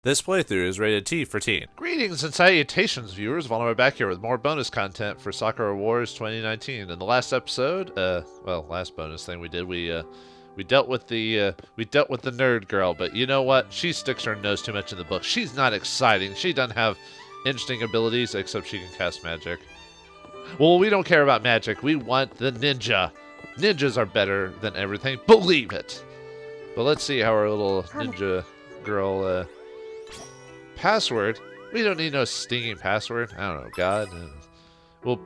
This playthrough is rated T for teen. Greetings and salutations, viewers. Vauldemare back here with more bonus content for Sakura Wars 2019. In the last episode, last bonus thing we did, we dealt with the nerd girl, but you know what? She sticks her nose too much in the book. She's not exciting. She doesn't have interesting abilities except she can cast magic. Well, we don't care about magic. We want the ninja. Ninjas are better than everything. Believe it. But let's see how our little ninja girl password. We don't need no stinging password. I don't know. God. Well,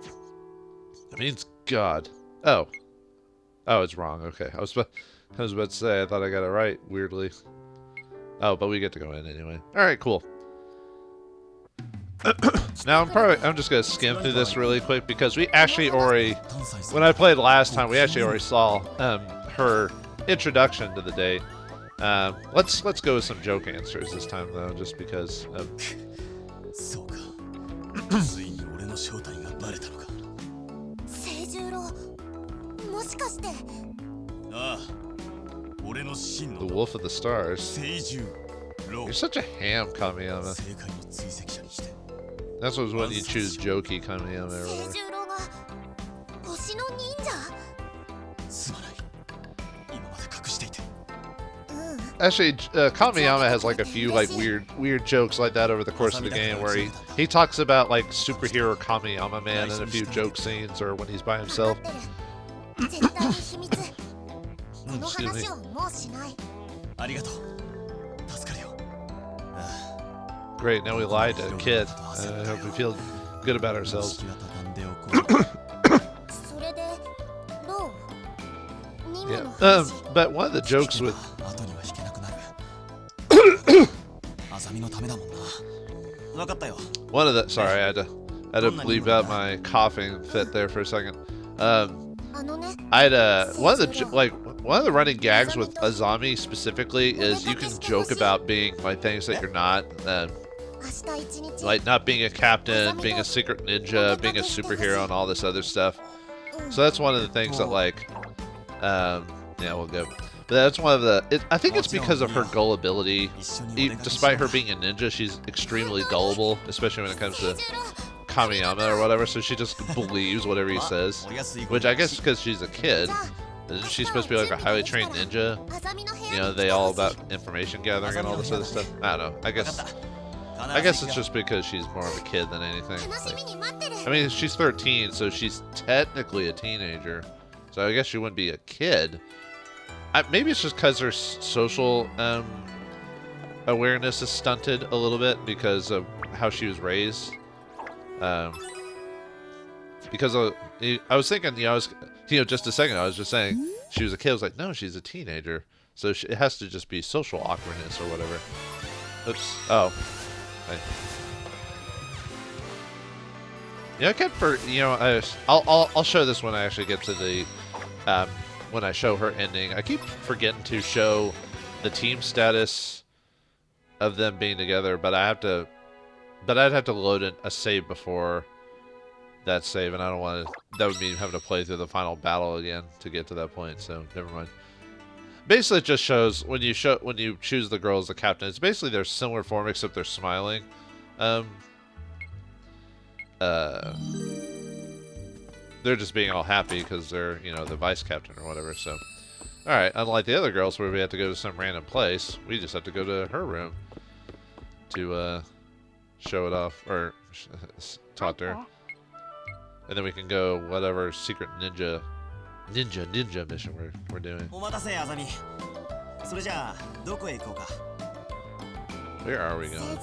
it means God. Oh, it's wrong. Okay. I was about to say. I thought I got it right. Weirdly. Oh, but we get to go in anyway. All right. Cool. Now I'm just gonna skim through this really quick because we actually already, when I played last time, we actually already saw her introduction to the day. Let's go with some joke answers this time though, just because. The Wolf of the Stars. You're such a ham, Kamiyama. That's what when you choose jokey Kamiyama or whatever. Actually, Kamiyama has like a few like weird jokes like that over the course of the game, where he talks about like superhero Kamiyama Man in a few joke scenes, or when he's by himself. Excuse me. Great, now we lied to a kid. I hope we feel good about ourselves. Yeah. But one of the jokes with sorry, I had to bleep out my coughing fit there for a second. I had one of the running gags with Azami specifically is you can joke about being like things that you're not, like not being a captain, being a secret ninja, being a superhero, and all this other stuff. So that's one of the things that like, yeah, we'll go. But that's one of the. I think it's because of her gullibility. Despite her being a ninja, she's extremely gullible, especially when it comes to Kamiyama or whatever. So she just believes whatever he says, which I guess because she's a kid. Isn't she supposed to be like a highly trained ninja? You know, they all about information gathering and all this other stuff. I don't know. I guess it's just because she's more of a kid than anything. Like, I mean, she's 13, so she's technically a teenager. So I guess she wouldn't be a kid. Maybe it's just because her social awareness is stunted a little bit because of how she was raised. Because I was thinking, just a second, I was just saying she was a kid. I was like, no, she's a teenager. So it has to just be social awkwardness or whatever. Oops. Oh. Yeah, I kept I'll show this when I actually get to the when I show her ending. I keep forgetting to show the team status of them being together, but I'd have to load in a save before that save, and I don't want to. That would mean having to play through the final battle again to get to that point. So never mind. Basically, it just shows when you choose the girl as the captain. It's basically their similar form except they're smiling. They're just being all happy because they're the vice captain or whatever. So, all right. Unlike the other girls where we have to go to some random place, we just have to go to her room to show it off or talk to her. And then we can go whatever secret ninja mission we're doing. Where are we going?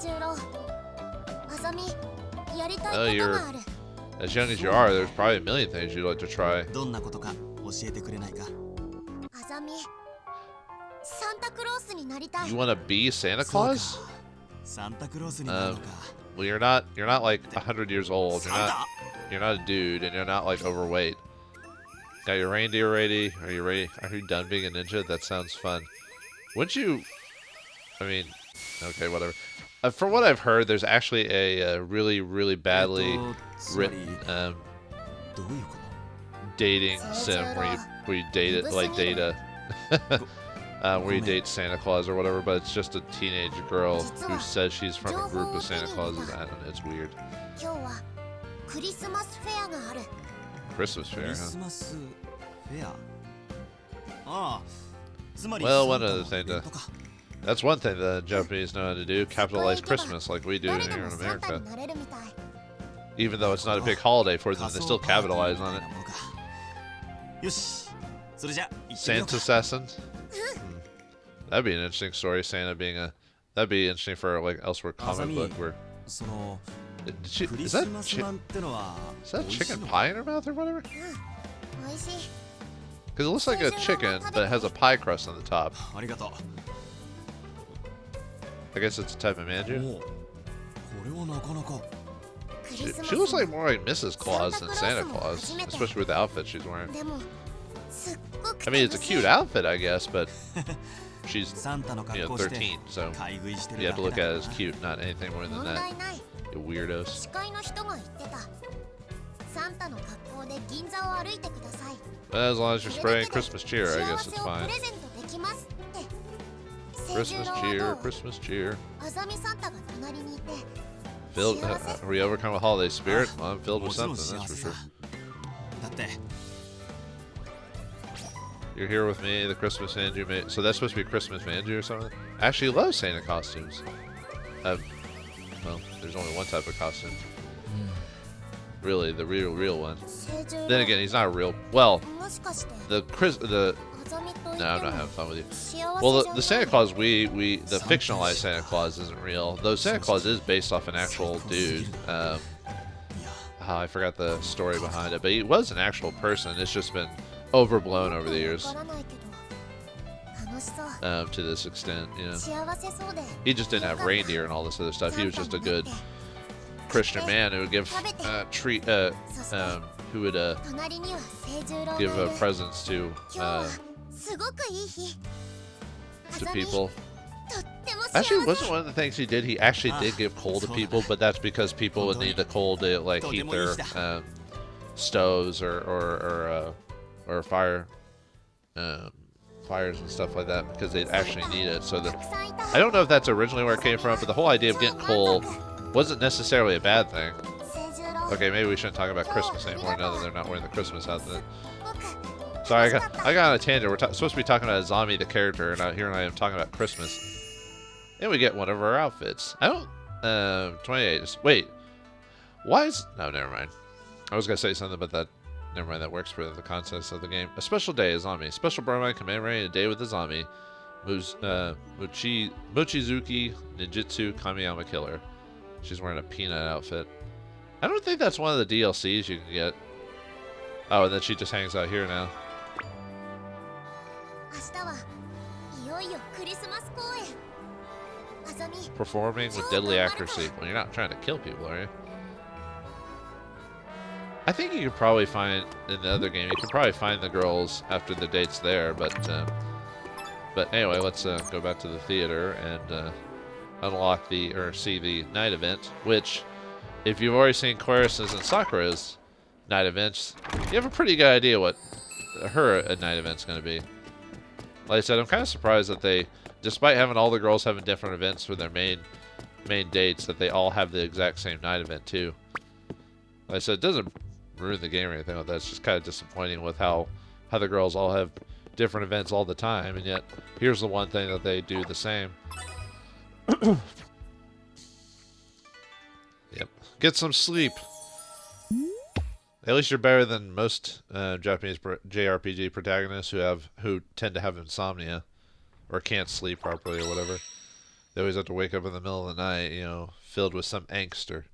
Oh, you're as young as you are. There's probably a million things you'd like to try. You want to be Santa Claus? Well, you're not like 100 years old. You're not a dude, and you're not like overweight. Got your reindeer ready? Are you ready? Are you done being a ninja? That sounds fun. Wouldn't you? I mean, okay, whatever. From what I've heard, there's actually a really, really badly written dating sim where you date it like data. where he dates Santa Claus or whatever, but it's just a teenage girl who says she's from a group of Santa Clauses. I don't know, it's weird. Christmas fair, huh? Well, one other thing that's one thing the Japanese know how to do, capitalize Christmas like we do here in America. Even though it's not a big holiday for them, they still capitalize on it. Santa assassin? That'd be an interesting story, Santa being a... That'd be interesting for, like, elsewhere comic book where... Is that chicken pie in her mouth or whatever? Because it looks like a chicken, but it has a pie crust on the top. I guess it's a type of manju. She looks like more like Mrs. Claus than Santa Claus, especially with the outfit she's wearing. I mean, it's a cute outfit, I guess, but she's 13, so you have to look at it as cute, not anything more than that. You weirdos. But as long as you're spraying Christmas cheer, I guess it's fine. Christmas cheer, Christmas cheer. Filled, are we overcome with holiday spirit? Well, I'm filled with something, that's for sure. You're here with me, the Christmas manju. So that's supposed to be Christmas manju or something? I actually love Santa costumes. Well, there's only one type of costume. Really, the real one. Then again, he's not real. Well, no, I'm not having fun with you. Well, the Santa Claus the fictionalized Santa Claus isn't real. Though Santa Claus is based off an actual dude. I forgot the story behind it, but he was an actual person. It's just been overblown over the years. To this extent, you know. He just didn't have reindeer and all this other stuff. He was just a good Christian man who would give give presents to people. Actually, wasn't one of the things he did? He actually did give coal to people, but that's because people would need the coal to like heat their stoves or fires and stuff like that, because they'd actually need it. So I don't know if that's originally where it came from, but the whole idea of getting coal wasn't necessarily a bad thing. Okay, maybe we shouldn't talk about Christmas anymore now that they're not wearing the Christmas outfit. Sorry, I got on a tangent. We're supposed to be talking about Azami, the character, and here I am talking about Christmas. And we get one of our outfits. I don't... 28. Wait. Why is... No, never mind. I was going to say something about that. Never mind, that works for the context of the game. A special day, Azami. Special bromide commemorating a day with Azami. Mochizuki Ninjutsu Kamiyama Killer. She's wearing a peanut outfit. I don't think that's one of the DLCs you can get. Oh, and then she just hangs out here now. Performing with deadly accuracy. Well, you're not trying to kill people, are you? I think you could probably find, in the other game, you could probably find the girls after the date's there, but anyway, let's go back to the theater and unlock see the night event, which, if you've already seen Claris's and Sakura's night events, you have a pretty good idea what her night event's going to be. Like I said, I'm kind of surprised that they, despite having all the girls having different events for their main dates, that they all have the exact same night event too. Like I said, it doesn't ruin the game or anything like that. It's just kind of disappointing with how the girls all have different events all the time, and yet here's the one thing that they do the same. Yep. Get some sleep. At least you're better than most Japanese JRPG protagonists who tend to have insomnia or can't sleep properly or whatever. They always have to wake up in the middle of the night, you know, filled with some angst or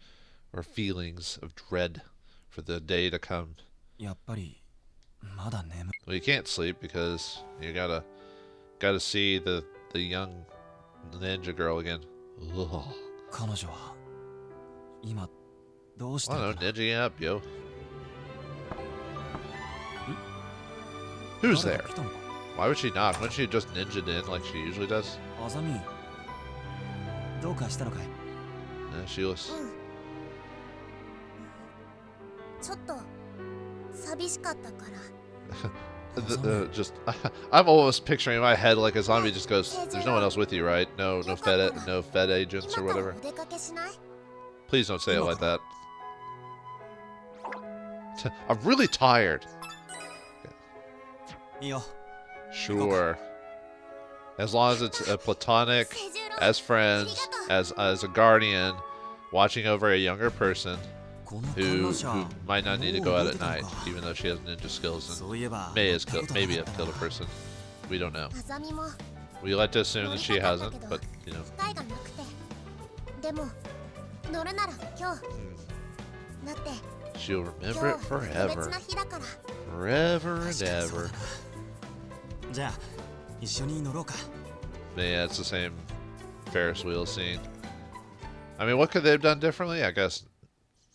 feelings of dread for the day to come. Well, you can't sleep because you gotta see the young ninja girl again. Ugh. I don't know, ninja up, yo. Who's there? Why would she not? Wouldn't she just ninja'd in like she usually does? Yeah, she was. just I'm almost picturing in my head like a zombie just goes, "There's no one else with you, right? No Fed agents or whatever." Please don't say it like that. I'm really tired. Sure. As long as it's a platonic, as friends, as a guardian, watching over a younger person who might not need to go out at night, even though she has ninja skills and maybe have killed a person. We don't know. We like to assume that she hasn't, but you know. She'll remember it forever. Forever and ever. Yeah, it's the same Ferris wheel scene. I mean, what could they have done differently? I guess,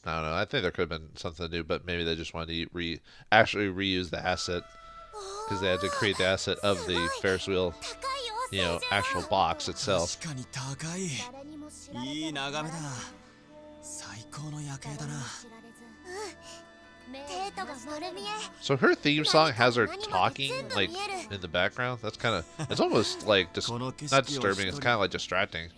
I don't know. I think there could have been something new, but maybe they just wanted to actually reuse the asset because they had to create the asset of the Ferris wheel, you know, actual box itself. So her theme song has her talking like in the background. That's kind of, it's almost like not disturbing. It's kind of like distracting.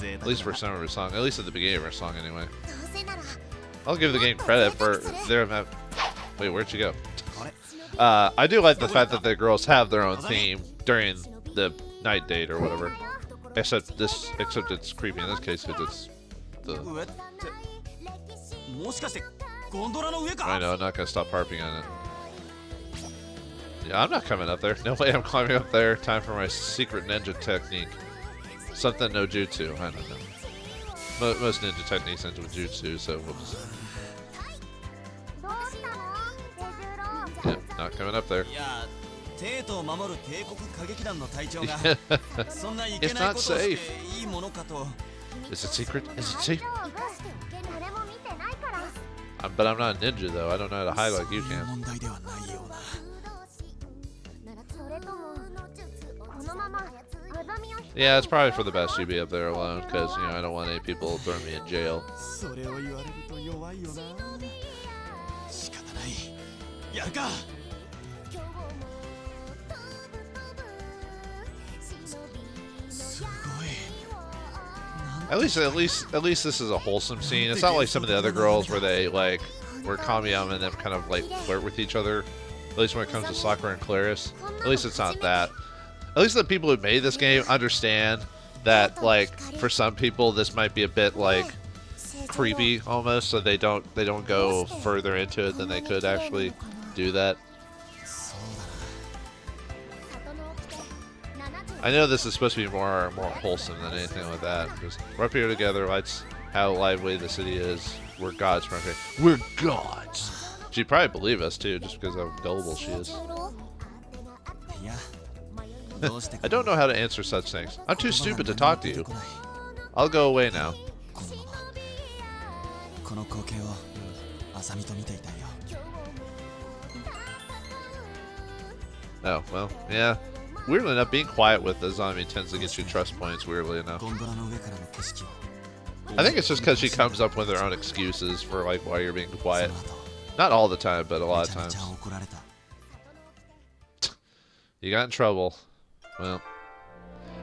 At least for some of her song, at least at the beginning of her song, anyway. I'll give the game credit for their. Wait, where'd she go? I do like the fact that the girls have their own theme during the night date or whatever. Except it's creepy in this case because it's the. I know, I'm not gonna stop harping on it. Yeah, I'm not coming up there. No way I'm climbing up there. Time for my secret ninja technique. Something no jutsu. I don't know. Most ninja techniques end with jutsu, so we'll just. Yeah, not coming up there. It's not safe. Is it secret? Is it safe? But I'm not a ninja, though. I don't know how to hide like you can. Yeah, it's probably for the best you be up there alone, because, you know, I don't want any people throwing me in jail. At least this is a wholesome scene. It's not like some of the other girls where where Kamiyama and them kind of like flirt with each other. At least when it comes to Sakura and Claris. At least it's not that. At least the people who made this game understand that, like, for some people this might be a bit like creepy almost, so they don't go further into it than they could actually do that. I know this is supposed to be more wholesome than anything like that. Because we're up here together. That's how lively the city is. We're gods. We're gods. She'd probably believe us too, just because of how gullible she is. I don't know how to answer such things. I'm too stupid to talk to you. I'll go away now. Oh, well, yeah. Weirdly enough, being quiet with Azami tends to get you trust points, weirdly enough. I think it's just because she comes up with her own excuses for, like, why you're being quiet. Not all the time, but a lot of times. You got in trouble. Well.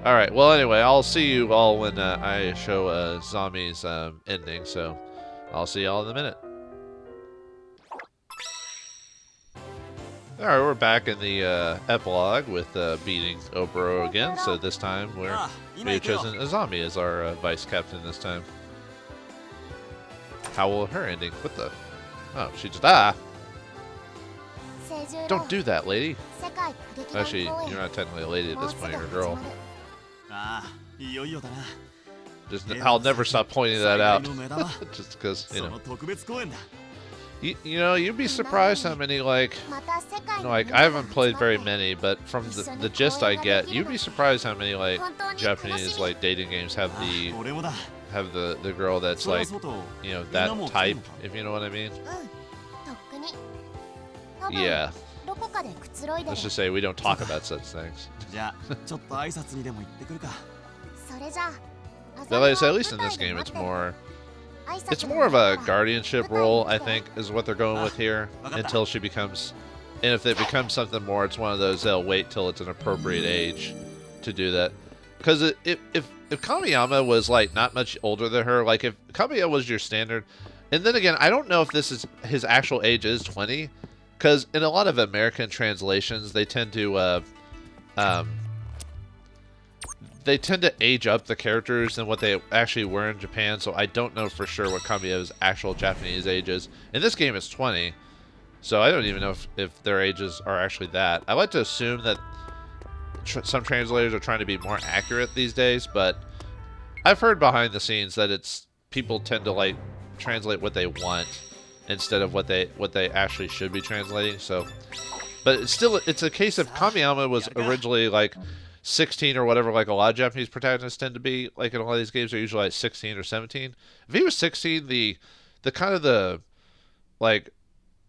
Alright, well, anyway, I'll see you all when I show Azami's ending, so I'll see y'all in a minute. Alright, we're back in the epilogue with beating Oboro again, so this time we have chosen Azami as our vice captain this time. How will her ending? What the? Oh, she just Don't do that, lady. Actually, you're not technically a lady at this point, you're a girl. I'll never stop pointing that out. Just because, you know. You know, you'd be surprised how many, like, I haven't played very many, but from the gist I get, you'd be surprised how many, like, Japanese, like, dating games have the girl that's, like, you know, that type, if you know what I mean. Yeah. Let's just say we don't talk about such things. But like I said, at least in this game, it's more It's more of a guardianship role, I think, is what they're going with here, until she becomes... And if it becomes something more, it's one of those they'll wait till it's an appropriate age to do that. Because if Kamiyama was, like, not much older than her, like, if Kamiyama was your standard... And then again, I don't know if this is... His actual age is 20, because in a lot of American translations, they tend to... They tend to age up the characters than what they actually were in Japan, so I don't know for sure what Kamiyama's actual Japanese age is. In this game, it's 20, so I don't even know if their ages are actually that. I like to assume that some translators are trying to be more accurate these days, but I've heard behind the scenes that it's people tend to like translate what they want instead of what they actually should be translating. So, but it's a case of Kamiyama was originally like 16 or whatever, like a lot of Japanese protagonists tend to be, like in a lot of these games, they're usually like 16 or 17. If he was 16, the kind of the, like,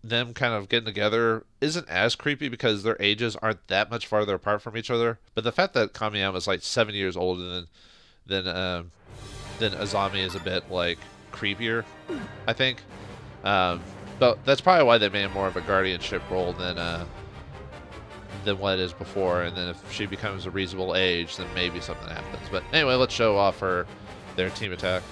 them kind of getting together isn't as creepy because their ages aren't that much farther apart from each other. But the fact that Kamiyama is like 7 years older than Azami is a bit, like, creepier, I think. But that's probably why they made more of a guardianship role than what it is before, and then if she becomes a reasonable age, then maybe something happens. But anyway, let's show off their team attack.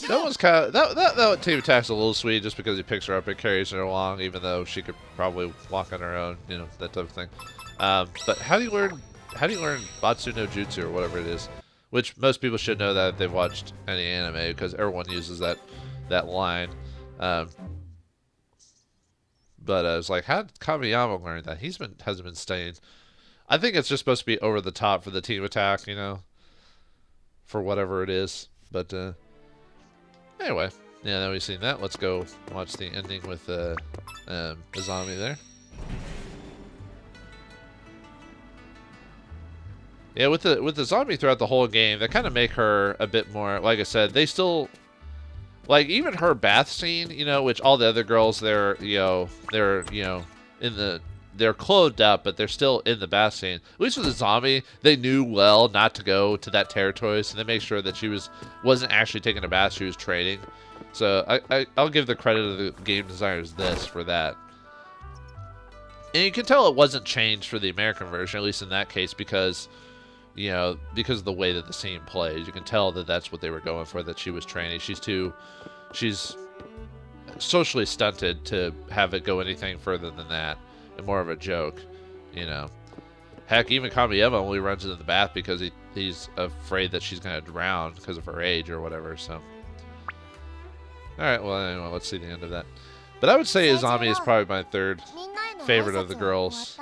That one's kind of that team attack's a little sweet just because he picks her up and carries her along, even though she could probably walk on her own, you know, that type of thing. But how do you learn Batsu no Jutsu or whatever it is? Which most people should know that if they've watched any anime, because everyone uses that line. But it's like, how did Kamiyama learn that? Hasn't been studying. I think it's just supposed to be over the top for the team attack, you know, for whatever it is. But anyway, yeah, now we've seen that. Let's go watch the ending with Azami there. Yeah, with the zombie throughout the whole game, they kind of make her a bit more, like I said, they still, like, even her bath scene, you know, which all the other girls, they're clothed up, but they're still in the bath scene. At least with the zombie, they knew well not to go to that territory, so they make sure that she wasn't actually taking a bath, she was training. So I'll give the credit of the game designers for that. And you can tell it wasn't changed for the American version, at least in that case, because of the way that the scene plays. You can tell that that's what they were going for, that she was training. She's socially stunted to have it go anything further than that, and more of a joke, you know. Heck, even Kamiyama only runs into the bath because he's afraid that she's going to drown because of her age or whatever, so. Alright, well, anyway, let's see the end of that. But I would say Azami is probably my third favorite of the girls.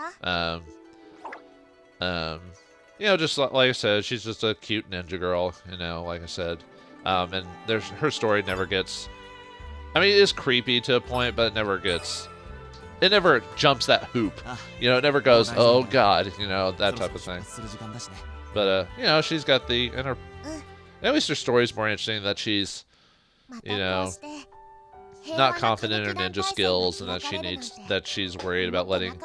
You know, just like I said, she's just a cute ninja girl, you know, like I said. And her story never gets... I mean, it is creepy to a point, but it never jumps that hoop. You know, it never goes, oh god, you know, that type of thing. But, you know, she's got at least her story's more interesting, that she's, you know, not confident in her ninja skills, and that she's worried about letting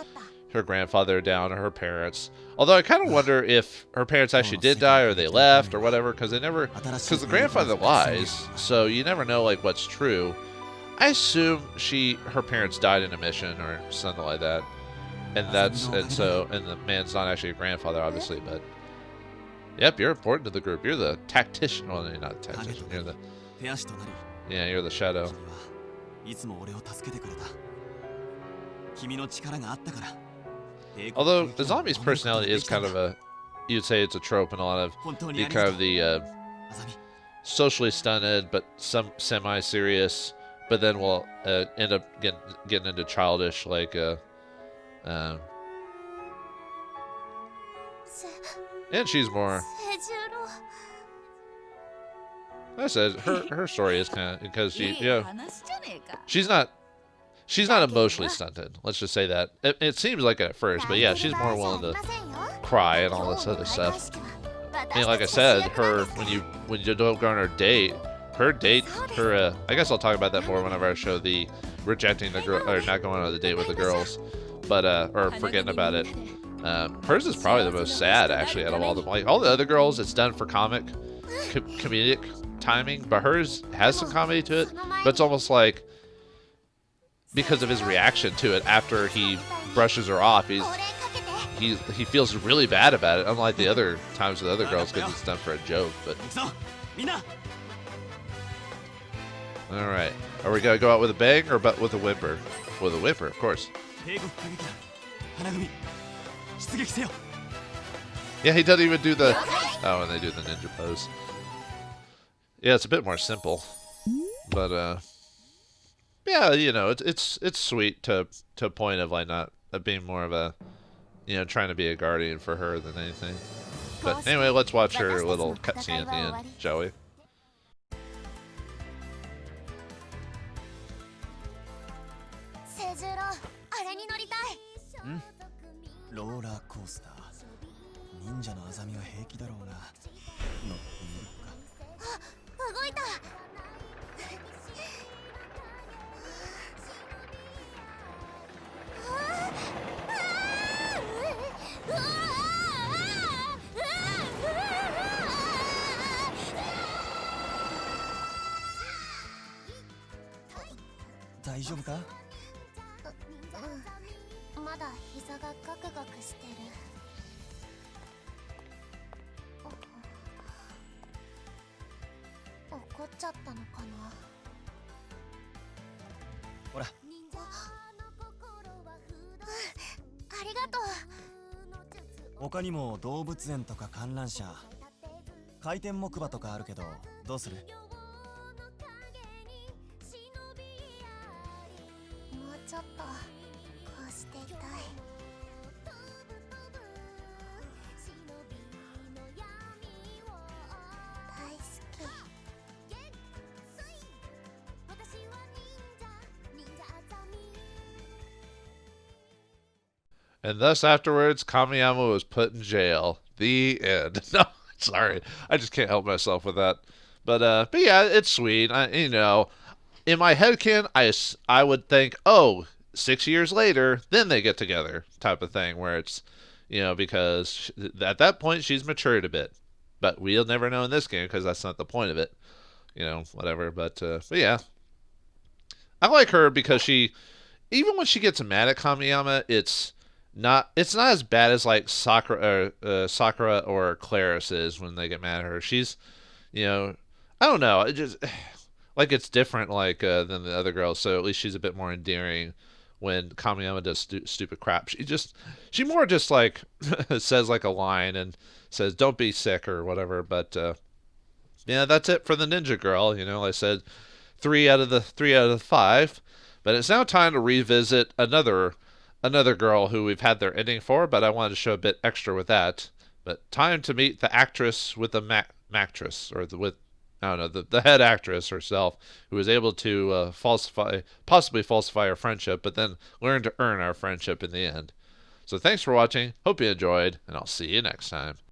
her grandfather down, or her parents. Although I kind of wonder if her parents actually did die, or they left, or whatever, because the grandfather lies, so you never know, like, what's true. I assume her parents died in a mission or something like that, and the man's not actually a grandfather, obviously, but yep, you're important to the group. You're the tactician. Well, you're not a tactician. You're the shadow. Although Azami's personality is kind of you'd say it's a trope in a lot of the socially stunted but some semi-serious, but then will end up getting into childish, like Um, and she's more. I said her story is kind of because she's not emotionally stunted. Let's just say that. It seems like it at first, but yeah, she's more willing to cry and all this other stuff. And like I said, when you don't go on her date, I guess I'll talk about that more whenever I show the rejecting the girl or not going on the date with the girls, but or forgetting about it. Hers is probably the most sad actually out of all of them. Like all the other girls, it's done for comedic timing, but hers has some comedy to it. But it's almost like because of his reaction to it after he brushes her off, he feels really bad about it. Unlike the other times with other girls, because it's done for a joke. But all right, are we gonna go out with a bang or with a whimper? With a whimper, of course. Yeah, he doesn't even do the. Oh, and they do the ninja pose. Yeah, it's a bit more simple, but yeah, you know, it's sweet to a point of like not being more of a, you know, trying to be a guardian for her than anything. But anyway, let's watch her little cutscene at the end, shall we? Roller coaster. Ninja no Azami wa heiki darou na. Notte miru ka. Ah, ugoita. Daijoubu ka? まだ膝がガクガクしてる。怒っちゃったのかな。ほら。ありがとう。他にも動物園とか観覧車、回転木馬とかあるけど、どうする？もうちょっと。 していたい。大好き。 And thus afterwards, Kamiyama was put in jail. The end. No, sorry, I just can't help myself with that. But yeah, it's sweet. You know, in my headcanon, I would think, oh. 6 years later, then they get together, type of thing, where it's, you know, because at that point she's matured a bit, but we'll never know in this game because that's not the point of it, you know, whatever. But yeah, I like her because she, even when she gets mad at Kamiyama, it's not as bad as like Sakura or Claris is when they get mad at her. She's, you know, I don't know, it just like it's different like than the other girls, so at least she's a bit more endearing. When Kamiyama does stupid crap, she more just like says like a line and says don't be sick or whatever. But yeah, that's it for the ninja girl. You know, I said 3 out of the 5, but it's now time to revisit another girl who we've had their ending for, but I wanted to show a bit extra with that. But time to meet the actress with the mactress, or I don't know, the head actress herself, who was able to possibly falsify our friendship, but then learn to earn our friendship in the end. So thanks for watching, hope you enjoyed, and I'll see you next time.